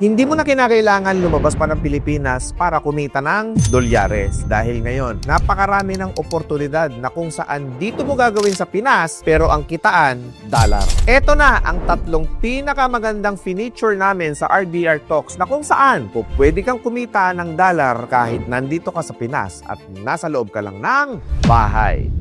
Hindi mo na kinakailangan lumabas pa ng Pilipinas para kumita ng dolyares dahil ngayon napakarami ng oportunidad na kung saan dito mo gagawin sa Pinas pero ang kitaan, dollar. Ito na ang tatlong pinakamagandang feature namin sa RDR Talks na kung saan pwede kang kumita ng dollar kahit nandito ka sa Pinas at nasa loob ka lang ng bahay.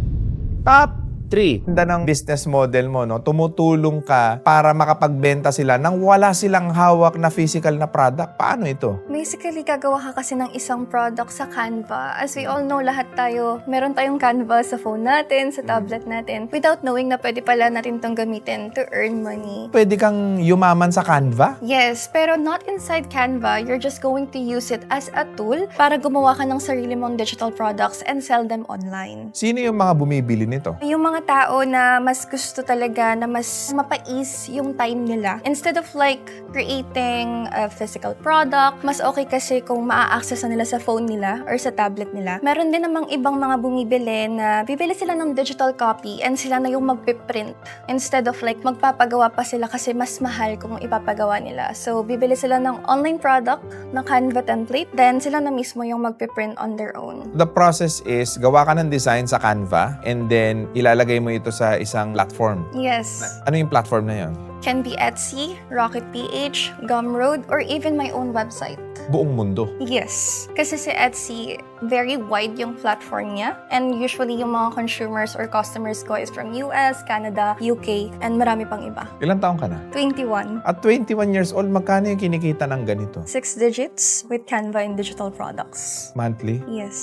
Top 3. Ganda ng business model mo, no? Tumutulong ka para makapagbenta sila nang wala silang hawak na physical na product. Paano ito? Basically, gagawa ka kasi ng isang product sa Canva. As we all know, lahat tayo, meron tayong Canva sa phone natin, sa tablet natin, without knowing na pwede pala natin itong gamitin to earn money. Pwede kang yumaman sa Canva? Yes, pero not inside Canva. You're just going to use it as a tool para gumawa ka ng sarili mong digital products and sell them online. Sino yung mga bumibili nito? Yung mga tao na mas gusto talaga na mas mapais yung time nila. Instead of like creating a physical product, mas okay kasi kung maa-access na nila sa phone nila or sa tablet nila. Meron din namang ibang mga bumibili na bibili sila ng digital copy and sila na yung magpiprint. Instead of like magpapagawa pa sila kasi mas mahal kung ipapagawa nila. So, bibili sila ng online product na Canva template, then sila na mismo yung magpiprint on their own. The process is, gawa ka ng design sa Canva and then ilalagay mo ito sa isang platform. Yes. Ano yung platform na yun? Can be Etsy, Rocket PH, Gumroad, or even my own website. Buong mundo. Yes. Kasi si Etsy, very wide yung platform niya. And usually yung mga consumers or customers ko is from US, Canada, UK, and marami pang iba. Ilang taong ka na? 21. At 21 years old, magkano yung kinikita ng ganito? 6 digits with Canva and digital products. Monthly? Yes.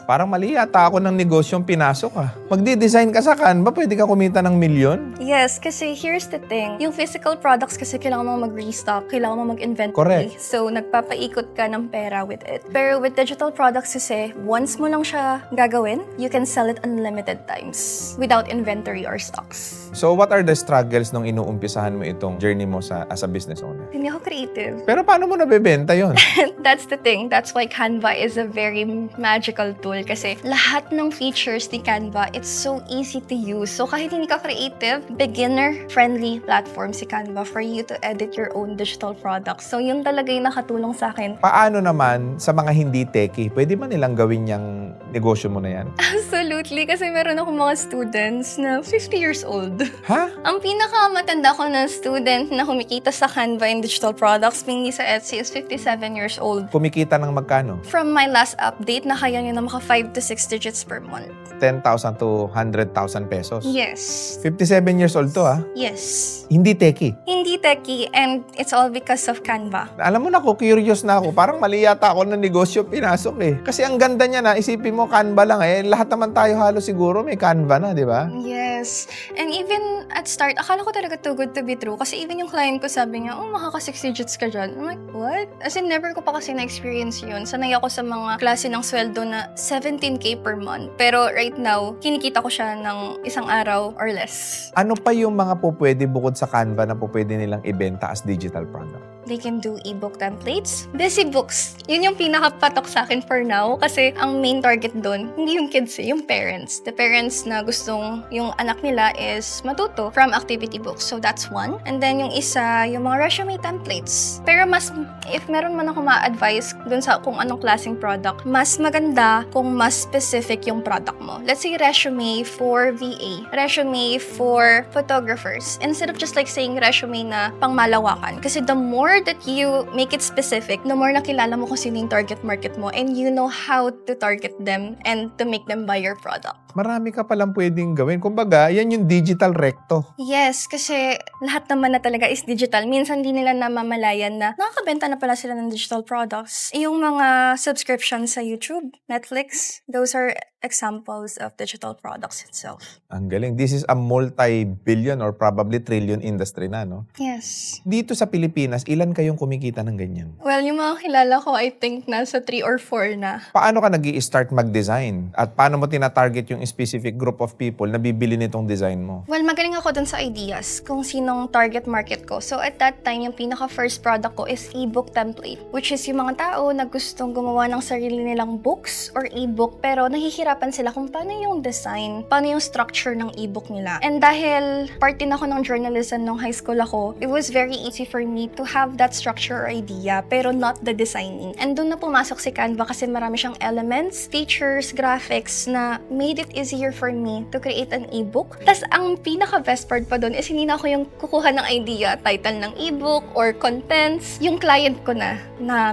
Parang mali yata ako ng negosyong pinasok Magdi-design ka sa Canva, pwede ka kumita ng milyon? Yes, kasi here's the thing. Yung physical products kasi kailangan mo mag-restock, kailangan mo mag-inventory. Correct. So, nagpapaikot ka ng pera with it. Pero with digital products kasi, once mo lang siya gagawin, you can sell it unlimited times without inventory or stocks. So, what are the struggles nung inuumpisahan mo itong journey mo as a business owner? Hindi ako creative. Pero paano mo nabebenta yon? That's the thing. That's why Canva is a very magical tool kasi lahat ng features ni Canva, it's so easy to use. So kahit hindi ka creative, beginner-friendly platform si Canva for you to edit your own digital products. So yun talaga yung nakatulong sa akin. Paano naman sa mga hindi techie? Pwede ba nilang gawin yung negosyo mo na yan? Absolutely. Kasi meron ako mga students na 50 years old. Ha? Ang pinakamatanda ko na student na kumikita sa Canva and digital products, mainly sa Etsy, is 57 years old. Kumikita ng magkano? From my last update, na kaya niya na maka 5 to 6 digits per month. 10,000 to 100,000 pesos. Yes. 57 years old to Yes. Hindi techie. Hindi techie, and it's all because of Canva. Alam mo na ako, curious na ako. Parang mali yata ako ng negosyo pinasok Kasi ang ganda niya na, isipin mo Canva lang Lahat naman tayo halos siguro may Canva na, di ba? Yes. And even at start, akala ko talaga too good to be true. Kasi even yung client ko sabi niya, oh, makaka 6 digits ka dyan. I'm like, what? As in, never ko pa kasi na-experience yun. Sanay ako sa mga klase ng sweldo na 17K per month. Pero right now, kinikita ko siya ng isang araw or less. Ano pa yung mga pwede bukod sa Canva na pwede nilang ibenta as digital product? They can do ebook templates. Busy books. Yun yung pinakapatok sa akin for now. Kasi ang main target doon, hindi yung kids yung parents. The parents na gustong yung anak nila is matuto from activity books. So that's one. And then yung isa, yung mga resume templates. Pero mas, if meron man ako ma-advise dun sa kung anong klaseng product, mas maganda kung mas specific yung product mo. Let's say resume for VA. Resume for photographers. Instead of just like saying resume na pangmalawakan. Kasi the more that you make it specific, the more nakilala mo kung sino yung target market mo and you know how to target them and to make them buy your product. Marami ka palang pwedeng gawin. Kumbaga, yan yung digital recto. Yes, kasi lahat naman na talaga is digital. Minsan di nila namamalayan na nakakabenta na pala sila ng digital products. Yung mga subscriptions sa YouTube, Netflix, those are examples of digital products itself. Ang galing. This is a multi-billion or probably trillion industry na, no? Yes. Dito sa Pilipinas, ilan kayong kumikita ng ganyan? Well, yung mga kilala ko, I think nasa 3 or 4 na. Paano ka nag-i-start mag-design? At paano mo tinatarget yung specific group of people na bibili nitong design mo? Well, magaling ako dun sa ideas kung sinong target market ko. So, at that time, yung pinaka-first product ko is ebook template, which is yung mga tao na gustong gumawa ng sarili nilang books or ebook pero nahihirapan nahihirapan sila kung paano yung design, paano yung structure ng ebook nila. And dahil part din ako ng journalism nung high school ako, it was very easy for me to have that structure or idea, pero not the designing. And doon na pumasok si Canva kasi marami siyang elements, features, graphics na made it easier for me to create an ebook. Tapos ang pinaka-best part pa doon is hindi na ako yung kukuha ng idea, title ng ebook, or contents. Yung client ko na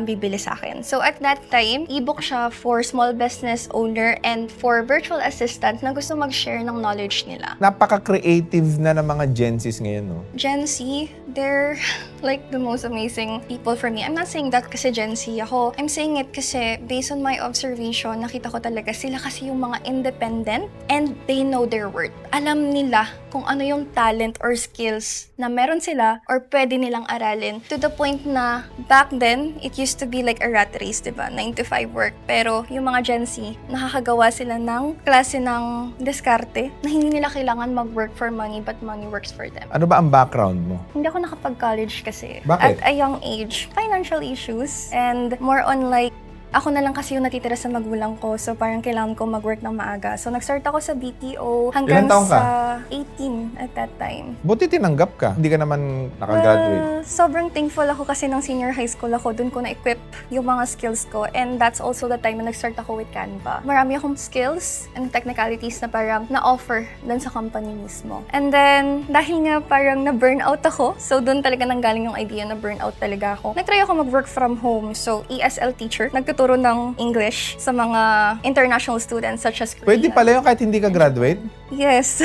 bibili sa akin. So at that time, ebook siya for small business owner and for virtual assistant na gusto mag-share ng knowledge nila. Napaka-creative na ng mga Gen Zs ngayon, no? Gen Z, they're like the most amazing people for me. I'm not saying that kasi Gen Z ako. I'm saying it kasi based on my observation, nakita ko talaga sila kasi yung mga independent and they know their worth. Alam nila kung ano yung talent or skills na meron sila or pwede nilang aralin. To the point na back then, it used to be like a rat race, diba? 9 to 5 work. Pero yung mga Gen Z, nakakagawa sila ng klase ng diskarte na hindi nila kailangan mag-work for money but money works for them. Ano ba ang background mo? Hindi ako nakapag-college kasi. Bakit? At a young age, financial issues and more on like ako na lang kasi yung natitira sa magulang ko. So, parang kailangan ko mag-work ng maaga. So, nag-start ako sa BPO hanggang Ilang taon ka? sa 18 at that time. Buti tinanggap ka. Hindi ka naman nakagraduate. Well, sobrang thankful ako kasi nung senior high school ako, dun ko na-equip yung mga skills ko. And that's also the time na nag-start ako with Canva. Marami akong skills and technicalities na parang na-offer dun sa company mismo. And then, dahil nga parang na-burnout ako, so dun talaga nanggaling yung idea na burnout talaga ako. Nag-try ako mag-work from home. So, ESL teacher. Nagtuturo ng English sa mga international students such as Korean. Pwede pala yun kahit hindi ka graduate? Yes.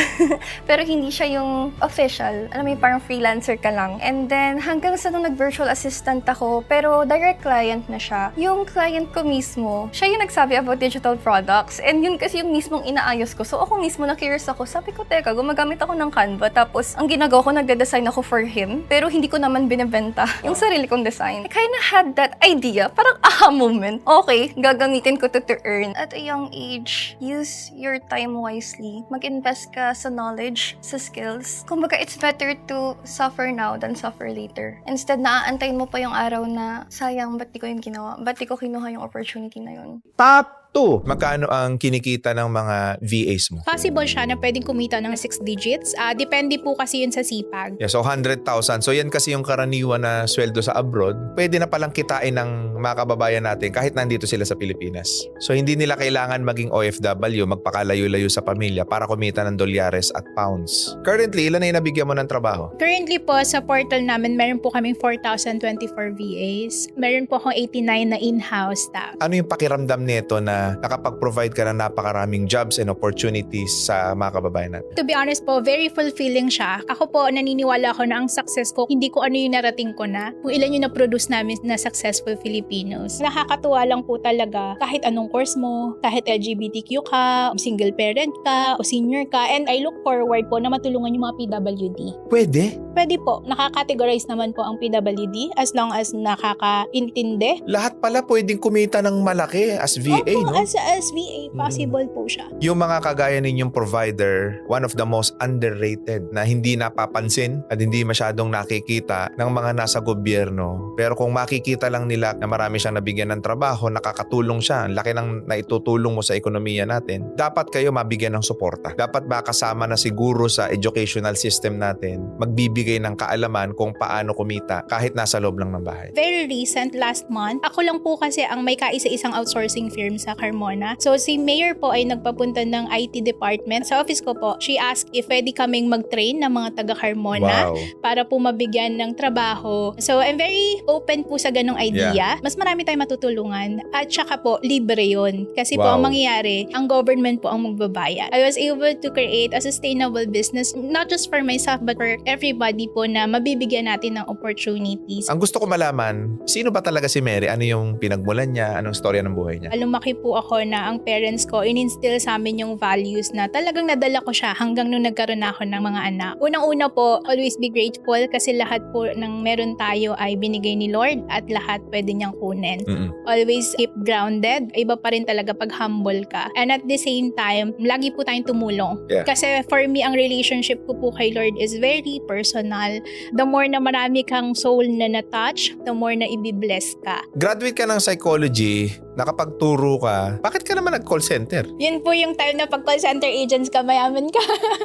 Pero hindi siya yung official. Alam mo yung parang freelancer ka lang. And then, hanggang sa nung nag-virtual assistant ako, pero direct client na siya. Yung client ko mismo, siya yung nagsabi about digital products. And yun kasi yung mismong inaayos ko. So, ako mismo na-curious ako. Sabi ko, teka, gumagamit ako ng Canva. Tapos, ang ginagawa ko, nagde-design ako for him. Pero hindi ko naman binibenta yung sarili kong design. I kinda had that idea. Parang aha moment. Okay, gagamitin ko to earn. At a young age, use your time wisely. Mag-invest ka sa knowledge, sa skills. Kumbaga, it's better to suffer now than suffer later. Instead, naaantayin mo pa yung araw na, sayang, ba't di ko yung ginawa? Ba't di ko kinuha yung opportunity na yun? Top 2. Magkano ang kinikita ng mga VAs mo? Possible siya na pwedeng kumita ng 6 digits. Depende po kasi yun sa sipag. Yeah, so 100,000. So yan kasi yung karaniwan na sweldo sa abroad. Pwede na palang kitain ng mga kababayan natin kahit nandito sila sa Pilipinas. So hindi nila kailangan maging OFW, magpakalayo-layo sa pamilya para kumita ng dolyares at pounds. Currently, ilan na yung nabigyan mo ng trabaho? Currently po sa portal namin, meron po kaming 4,024 VAs. Meron po akong 89 na in-house staff. Ano yung pakiramdam nito na nakapag-provide ka ng napakaraming jobs and opportunities sa mga kababayan natin? To be honest po, very fulfilling siya. Ako po, naniniwala ako na ang success ko, hindi ko ano yung narating ko na, kung ilan yung na-produce namin na successful Filipinos. Nakakatuwa lang po talaga, kahit anong course mo, kahit LGBTQ ka, single parent ka, o senior ka, and I look forward po na matulungan yung mga PWD. Pwede? Pwede po, nakakategorize naman po ang PWD as long as nakakaintindi. Lahat pala pwedeng kumita ng malaki as VA, Opo, no? as VA, possible po siya. Yung mga kagaya ninyong provider, one of the most underrated na hindi napapansin at hindi masyadong nakikita ng mga nasa gobyerno. Pero kung makikita lang nila na marami siyang nabigyan ng trabaho, nakakatulong siya, ang laki ng naitutulong mo sa ekonomiya natin, dapat kayo mabigyan ng suporta. Dapat ba kasama na siguro sa educational system natin, magbibigay ng kaalaman kung paano kumita kahit nasa loob lang ng bahay. Very recent, last month, ako lang po kasi ang may kaisa-isang outsourcing firm sa Carmona. So, si Mayor po ay nagpapunta ng IT department. Sa office ko po, she asked if pwede kaming mag-train ng mga taga-Carmona para po mabigyan ng trabaho. So, I'm very open po sa ganong idea. Mas marami tayong matutulungan. At saka po, libre yun. Kasi po, ang mangyayari, ang government po ang magbabayad. I was able to create a sustainable business, not just for myself, but for everybody po na mabibigyan natin ng opportunities. Ang gusto ko malaman, sino ba talaga si Mary? Ano yung pinagmulan niya? Anong storya ng buhay niya? Lumaki po ako na ang parents ko in-instill sa amin yung values na talagang nadala ko siya hanggang nung nagkaroon na ako ng mga anak. Unang-una po, always be grateful kasi lahat po ng meron tayo ay binigay ni Lord at lahat pwede niyang kunin. Always keep grounded. Iba pa rin talaga pag humble ka. And at the same time, lagi po tayong tumulong. Yeah. Kasi for me, ang relationship ko po kay Lord is very personal. The more na marami kang soul na na-touch, the more na i-bless ka. Graduate ka ng psychology, nakapagturo ka, bakit ka naman nag-call center? Yun po yung time na pag call center agents ka, mayaman ka.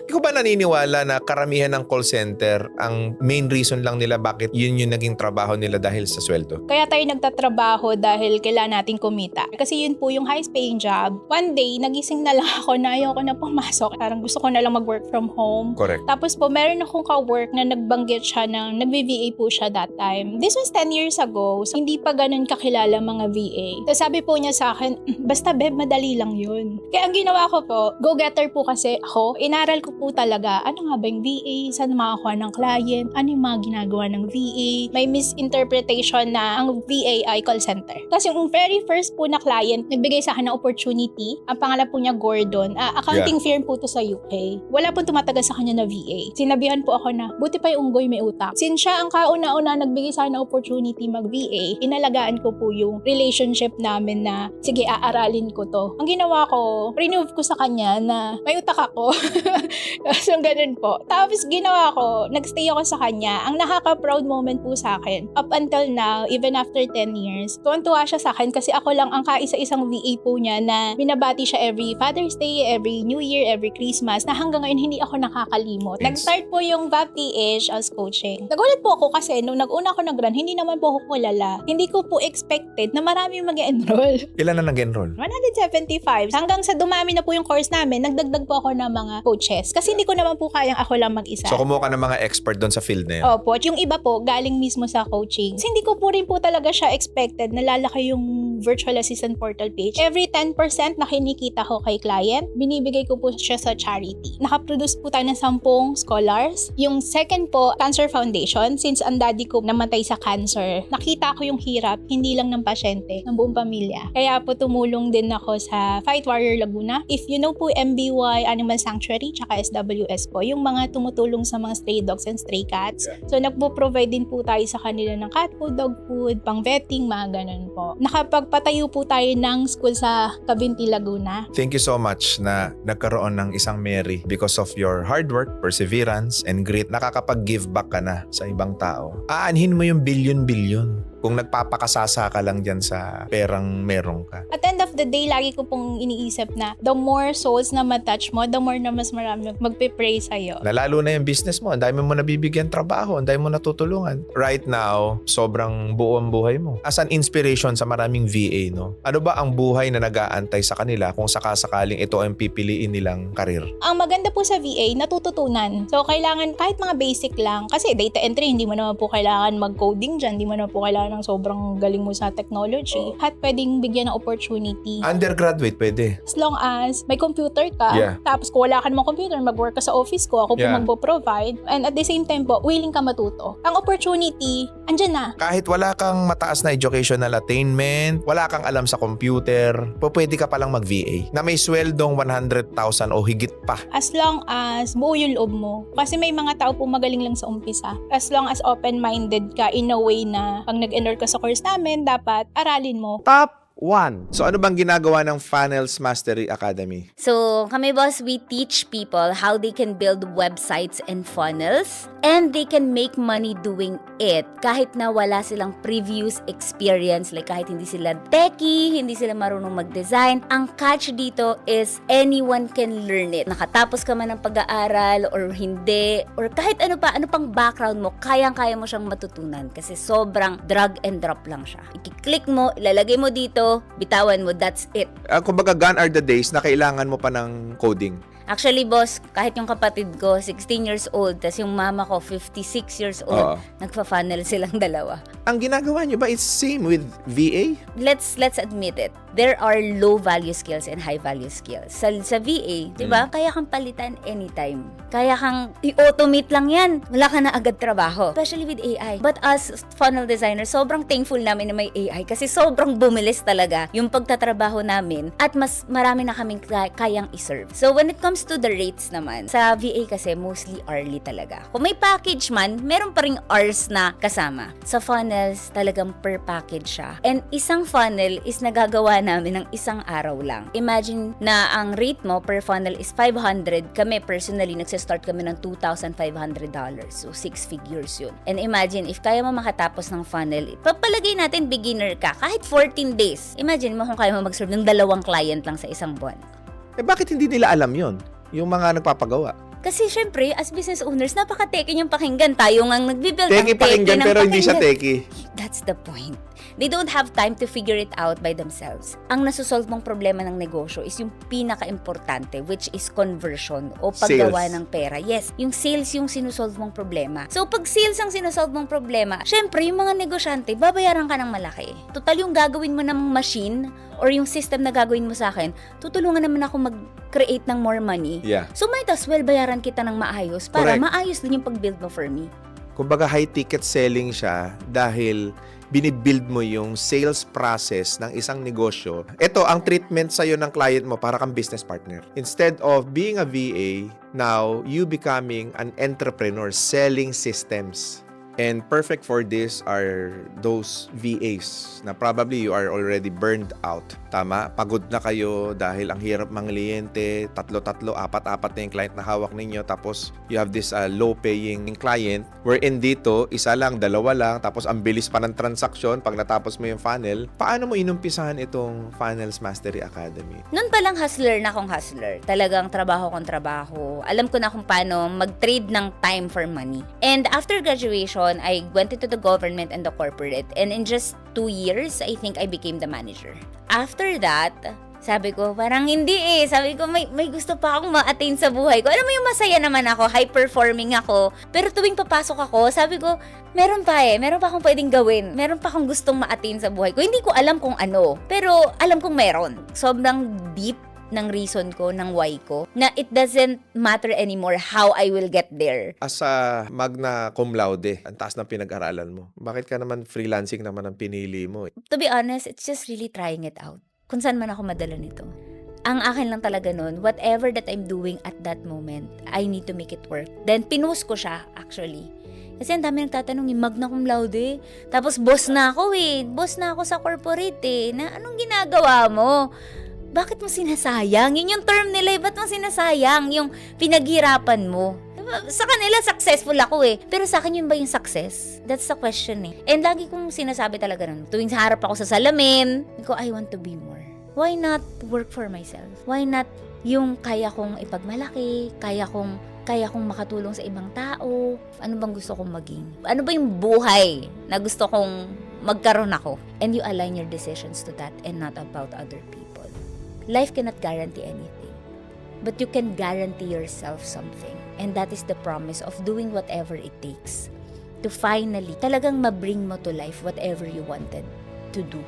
Ikaw ba naniniwala na karamihan ng call center, ang main reason lang nila bakit yun yung naging trabaho nila dahil sa sweldo? Kaya tayo nagtatrabaho dahil kailangan nating kumita. Kasi yun po yung highest paying job. One day, nagising na lang ako na ayoko na pumasok. Parang gusto ko na lang mag-work from home. Correct. Tapos po, meron akong ka-work na nagbanggit siya ng nag-VA po siya that time. This was 10 years ago. So, hindi pa ganun kakilala mga VA. So, sabi po niya sa akin, basta beb, madali lang yun. Kaya ang ginawa ko po, go-getter po kasi ako. Inaral ko po talaga, ano nga ba yung VA? Saan makakuha ng client? Ano yung mga ginagawa ng VA? May misinterpretation na ang VA ay call center. Kasi yung very first po na client, nagbigay sa akin ng opportunity. Ang pangalan po niya Gordon. Accounting firm po to sa UK. Wala pong tumatagal sa kanya na VA. Sinabihan po ako na, buti pa yung unggoy may utak. Since siya ang kauna-una nagbigay sa akin ng opportunity mag-VA, inalagaan ko po yung relationship namin na, sige, aaralin ko to. Ang ginawa ko, remove ko sa kanya na may utak ako. So, ganun po. Tapos, ginawa ko, nagstay ako sa kanya. Ang nakaka-proud moment po sa akin, up until now, even after 10 years, tuwan-tuwa siya sa akin kasi ako lang ang kaisa-isang VA po niya na binabati siya every Father's Day, every New Year, every Christmas, na hanggang ngayon hindi ako nakakalimot. Yes. Nag-start po yung VAPTH as coaching. Nagulat po ako kasi nung nag-una ako nag-run, hindi naman po ako kilala. Hindi ko po expected na marami mag-enroll. Ilan na nag-enroll? 175. Hanggang sa dumami na po yung course namin, nagdagdag po ako ng mga coaches. Kasi hindi ko naman po kayang ako lang mag-isa. So kumuha ka ng mga expert doon sa field na yun? Opo. At yung iba po, galing mismo sa coaching. Kasi hindi ko po rin po talaga siya expected na lalaki yung virtual assistant portal page. Every 10% na kinikita ko kay client, binibigay ko po siya sa charity. Nakaproduce po tayo ng 10 scholars. Yung second po, Cancer Foundation. Since ang daddy ko namatay sa cancer, nakita ko yung hirap, hindi lang ng pasyente, ng buong pamilya. Kaya po tumulong din ako sa Fight Warrior Laguna. If you know po MBY Animal Sanctuary, tsaka SWS po, yung mga tumutulong sa mga stray dogs and stray cats. So nagpo-provide din po tayo sa kanila ng cat food, dog food, pang vetting, mga ganun po. Nakapagpatayo po tayo ng school sa Cabinti, Laguna. Thank you so much na nagkaroon ng isang Mary because of your hard work, perseverance, and grit. Nakakapag-give back ka na sa ibang tao. Aanhin mo yung bilyon-bilyon kung nagpapakasasa ka lang dyan sa perang meron ka. At end of the day, lagi ko pong iniisip na the more souls na matouch mo, the more na mas marami magpipray sa'yo. Lalo na yung business mo, ang dami mo nabibigyan trabaho, ang dami mo natutulungan. Right now, sobrang buo ang buhay mo. As an inspiration sa maraming VA, no? Ano ba ang buhay na nag-aantay sa kanila kung sakasakaling ito ang pipiliin nilang karir? Ang maganda po sa VA, natututunan. So, kailangan kahit mga basic lang, kasi data entry, hindi mo naman po kailangan mag-coding dyan, hindi mo naman po kailangan ng sobrang galing mo sa technology. At pwedeng bigyan ng opportunity. Undergraduate, pwede. As long as may computer ka, Yeah. tapos kung wala ka namang computer, mag-work ka sa office ko, ako po Yeah. magpo-provide, and at the same time po, willing ka matuto. Ang opportunity, andyan na. Kahit wala kang mataas na educational attainment, wala kang alam sa computer, pwede ka palang mag-VA na may sweldong 100,000 o higit pa. As long as buo yung loob mo. Kasi may mga tao po magaling lang sa umpisa. As long as open-minded ka in a way na pag nag-enroll ka sa course namin, dapat aralin mo. Top 1. So ano bang ginagawa ng Funnels Mastery Academy? So, kami boss, we teach people how they can build websites and funnels and they can make money doing it kahit na wala silang previous experience, like kahit hindi sila techie, hindi sila marunong mag-design. Ang catch dito is anyone can learn it. Nakatapos ka man ng pag-aaral or hindi, or kahit ano pa, ano pang background mo, kayang-kaya mo siyang matutunan kasi sobrang drag and drop lang siya. I-click mo, ilalagay mo dito, bitawan mo, that's it. Kumbaga, gone are the days na kailangan mo pa ng coding. Actually, boss, kahit yung kapatid ko, 16 years old, tas yung mama ko, 56 years old, Oo. nagpa-funnel silang dalawa. Ang ginagawa nyo ba is same with VA? Let's admit it. There are low-value skills and high-value skills. Sa VA, di ba, kaya kang palitan anytime. Kaya kang i-automate lang yan. Wala ka na agad trabaho. Especially with AI. But as funnel designer, sobrang thankful namin na may AI kasi sobrang bumilis talaga yung pagtatrabaho namin at mas marami na kaming kayang iserve. So when it comes to the rates naman, sa VA kasi mostly hourly talaga. Kung may package man, meron pa ring hours na kasama. Sa funnels, talagang per package siya. And isang funnel is nagagawa namin ng isang araw lang. Imagine na ang rate mo per funnel is 500. Kami, personally, nagsistart kami ng $2,500. So, 6 figures yun. And imagine, if kaya mo makatapos ng funnel, papalagay natin beginner ka, kahit 14 days. Imagine mo kung kaya mo mag-serve ng 2 client lang sa isang buwan. Bakit hindi nila alam yon? Yung mga nagpapagawa. Kasi syempre, as business owners, napaka-teki niyang pakinggan. Tayo ngang nagbibuild Teki ng pakinggan ng pero hindi siya teki. That's the point. They don't have time to figure it out by themselves. Ang nasusolve mong problema ng negosyo is yung pinaka-importante, which is conversion o paggawa Sales. ng pera. Yes, yung sales yung sinusolve mong problema. So, pag sales ang sinusolve mong problema, syempre, yung mga negosyante, babayaran ka ng malaki. Total, yung gagawin mo ng machine or yung system na gagawin mo sa akin, tutulungan naman ako mag-create ng more money. Yeah. So, might as well bayaran kita ng maayos para Correct. maayos din yung pag-build mo for me. Kumbaga high ticket selling siya dahil binibuild mo yung sales process ng isang negosyo. Ito ang treatment sa'yo ng client mo para kang business partner. Instead of being a VA, now you becoming an entrepreneur selling systems. And perfect for this are those VAs na probably you are already burned out. Tama? Pagod na kayo dahil ang hirap mga kliyente, 3, 4, 4 na yung client na hawak ninyo, tapos you have this low-paying client wherein dito, 1 lang, 2 lang, tapos ang bilis pa ng transaksyon pag natapos mo yung funnel. Paano mo inumpisahan itong Funnels Mastery Academy? Noon pa lang hustler na akong hustler. Talagang trabaho kong trabaho. Alam ko na kung paano mag-trade ng time for money. And after graduation, I went into the government and the corporate. And in just 2 years, I think I became the manager. After that, sabi ko, parang hindi eh. Sabi ko, may gusto pa akong ma-attain sa buhay ko. Alam mo yung masaya naman ako, high-performing ako. Pero tuwing papasok ako, sabi ko, meron pa akong pwedeng gawin. Meron pa akong gustong ma-attain sa buhay ko. Hindi ko alam kung ano, pero alam kong meron. Sobrang deep ng reason ko, ng why ko, na it doesn't matter anymore how I will get there. As a magna cum laude, ang taas ng pinag-aralan mo. Bakit ka naman freelancing naman ang pinili mo? To be honest, it's just really trying it out. Kung saan man ako madala nito. Ang akin lang talaga nun, whatever that I'm doing at that moment, I need to make it work. Then, pinost ko siya, actually. Kasi ang dami nagtatanong, magna cum laude. Tapos, boss na ako eh. Boss na ako sa corporate eh. Na anong ginagawa mo? Bakit mo sinasayang? Yun yung term nila eh. Ba't mo sinasayang yung pinaghirapan mo? Sa kanila, successful ako eh. Pero sa akin, yun ba yung success? That's the question eh. And lagi kong sinasabi talaga nun. Tuwing harap ako sa salamin, I want to be more. Why not work for myself? Why not yung kaya kong ipagmalaki, kaya kong makatulong sa ibang tao? Ano bang gusto kong maging? Ano ba yung buhay na gusto kong magkaroon ako? And you align your decisions to that and not about other people. Life cannot guarantee anything, but you can guarantee yourself something. And that is the promise of doing whatever it takes to finally talagang mabring mo to life whatever you wanted to do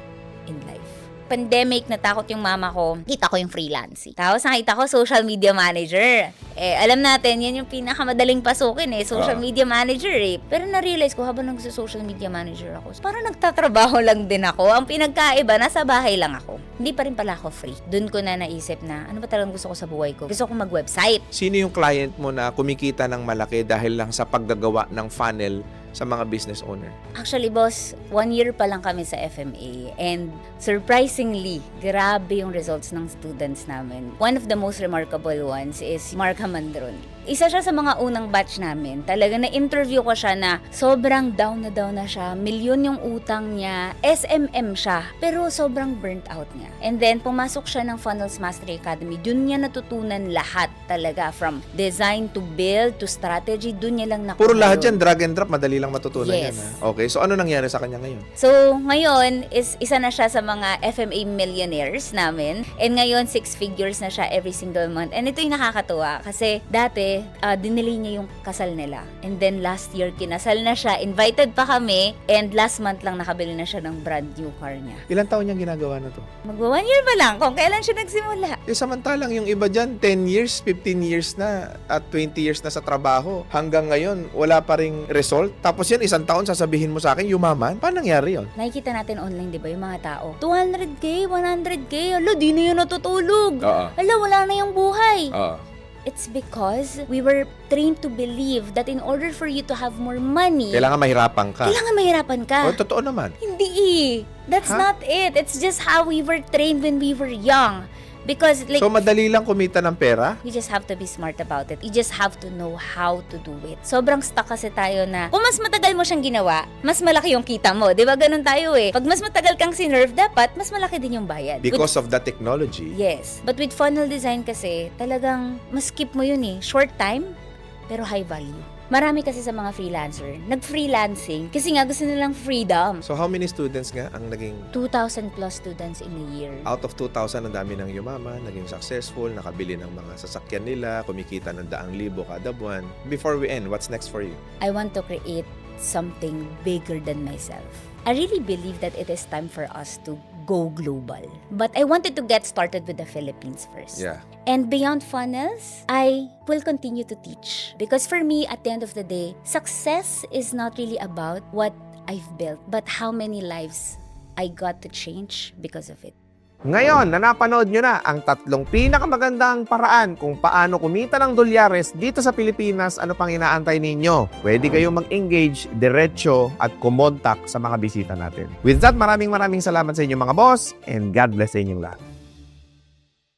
in life. Pandemic, natakot yung mama ko. Kita ko yung freelancing. Tapos nakita ko social media manager. Alam natin, yan yung pinakamadaling pasukin social media manager Pero na-realize ko habang nag-social media manager ako, parang nagtatrabaho lang din ako. Ang pinagkaiba, nasa bahay lang ako. Hindi pa rin pala ako free. Doon ko na naisip na, ano ba talagang gusto ko sa buhay ko? Gusto ko mag-website. Sino yung client mo na kumikita ng malaki dahil lang sa paggagawa ng funnel sa mga business owner? Actually, boss, 1 year pa lang kami sa FMA and surprisingly, grabe yung results ng students namin. One of the most remarkable ones is Mark Hamandron. Isa siya sa mga unang batch namin. Talaga na-interview ko siya na sobrang down na siya. Milyon yung utang niya. SMM siya. Pero sobrang burnt out niya. And then, pumasok siya ng Funnels Mastery Academy. Doon niya natutunan lahat talaga. From design to build to strategy. Doon niya lang nakuha. Puro lahat yan, drag and drop, madali lang matutunan Yes. yan. Okay, so ano nangyari sa kanya ngayon? So, ngayon is isa na siya sa mga FMA millionaires namin. And ngayon, 6 figures na siya every single month. And ito yung nakakatuwa. Kasi dati, dinelay niya yung kasal nila. And then last year, kinasal na siya. Invited pa kami. And last month lang nakabili na siya ng brand new car niya. Ilang taon niyang ginagawa na to? Magwa 1 year pa lang kung kailan siya nagsimula. Samantalang yung iba dyan, 10 years, 15 years na at 20 years na sa trabaho. Hanggang ngayon, wala pa ring result. Tapos yan, 1 taon, sasabihin mo sa akin, yumaman? Paano nangyari yun? Nakikita natin online, di ba, yung mga tao. 200K, 100K, ala, di na yun natutulog. Oo. Ala, wala na yung buhay. Oo. It's because we were trained to believe that in order for you to have more money, Kailangan mahirapan ka. kailangan mahirapan ka. O, totoo naman. Hindi eh. That's Ha? not it. It's just how we were trained when we were young. Because like, So, madali lang kumita ng pera? you just have to be smart about it. You just have to know how to do it. Sobrang stuck kasi tayo na kung mas matagal mo siyang ginawa, mas malaki yung kita mo. Di ba ganun tayo eh. Pag mas matagal kang sinerve, dapat mas malaki din yung bayad. Because of the technology. Yes. But with funnel design kasi, talagang mas skip mo yun eh. Short time, pero high value. Marami kasi sa mga freelancer, nag-freelancing kasi nga gusto nilang freedom. So, how many students nga ang naging 2,000 plus students in a year. out of 2,000, ang dami ng yumaman, naging successful, nakabili ng mga sasakyan nila, kumikita ng 100,000 kada buwan. Before we end, what's next for you? I want to create something bigger than myself. I really believe that it is time for us to go global. But I wanted to get started with the Philippines first. Yeah. And beyond funnels, I will continue to teach. Because for me, at the end of the day, success is not really about what I've built, but how many lives I got to change because of it. Ngayon, na napanood nyo na ang 3 pinakamagandang paraan kung paano kumita ng dolyares dito sa Pilipinas, ano pang inaantay ninyo? Pwede kayong mag-engage diretso at kumontak sa mga bisita natin. With that, maraming salamat sa inyo mga boss and God bless sa inyong lahat.